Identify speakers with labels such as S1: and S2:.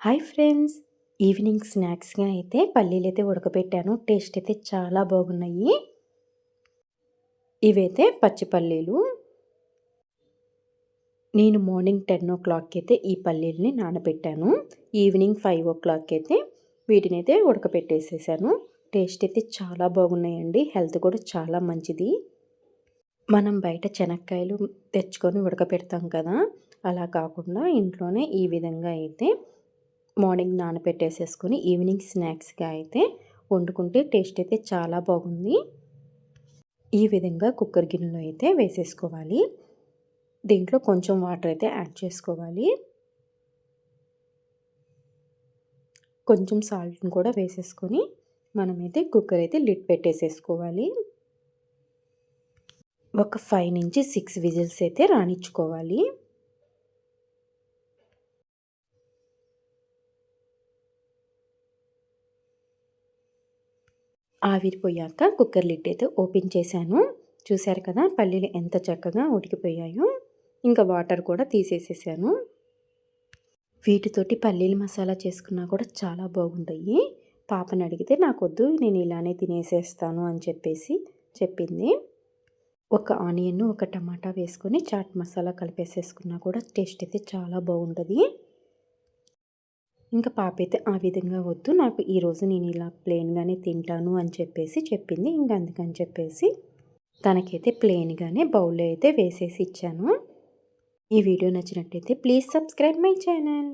S1: Hi friends, evening స్నాక్స్గా అయితే పల్లీలు అయితే ఉడకబెట్టాను. టేస్ట్ అయితే చాలా బాగున్నాయి. ఇవైతే పచ్చి పల్లీలు. నేను మార్నింగ్ 10 అయితే ఈ పల్లీలని నానబెట్టాను. ఈవినింగ్ 5 అయితే వీటిని అయితే ఉడకబెట్టేసేసాను. టేస్ట్ అయితే చాలా బాగున్నాయండి. హెల్త్ కూడా చాలా మంచిది. మనం బయట శనక్కాయలు తెచ్చుకొని ఉడకబెడతాం కదా, అలా కాకుండా ఇంట్లోనే ఈ విధంగా అయితే మార్నింగ్ నానబెట్టేసేసుకొని ఈవినింగ్ స్నాక్స్గా అయితే వండుకుంటే టేస్ట్ అయితే చాలా బాగుంది. ఈ విధంగా కుక్కర్ గిన్నెలో అయితే వేసేసుకోవాలి. దీంట్లో కొంచెం వాటర్ అయితే యాడ్ చేసుకోవాలి. కొంచెం సాల్ట్ని కూడా వేసేసుకొని మనమైతే కుక్కర్ అయితే లిడ్ పెట్టేసేసుకోవాలి. ఒక 5 నుంచి 6 విజిల్స్ అయితే రానిచ్చుకోవాలి. ఆవిరిపోయాక కుక్కర్ లిడ్ అయితే ఓపెన్ చేశాను. చూశారు కదా పల్లీలు ఎంత చక్కగా ఉడికిపోయాయో. ఇంకా వాటర్ కూడా తీసేసేసాను. వీటితోటి పల్లీల మసాలా చేసుకున్నా కూడా చాలా బాగుంటాయి. పాపని అడిగితే నాకొద్దు, నేను ఇలానే తినేసేస్తాను అని చెప్పేసి చెప్పింది. ఒక ఆనియన్, ఒక టమాటా వేసుకొని చాట్ మసాలా కలిపేసేసుకున్నా కూడా టేస్ట్ అయితే చాలా బాగుంటుంది. ఇంకా పాప అయితే ఆ విధంగా వద్దు, నాకు ఈరోజు నేను ఇలా ప్లెయిన్గానే తింటాను అని చెప్పేసి చెప్పింది. ఇంకా అందుకని చెప్పేసి తనకైతే ప్లెయిన్గానే బౌల్లో అయితే వేసేసి ఇచ్చాను. ఈ వీడియో నచ్చినట్టయితే ప్లీజ్ సబ్స్క్రైబ్ మై ఛానల్.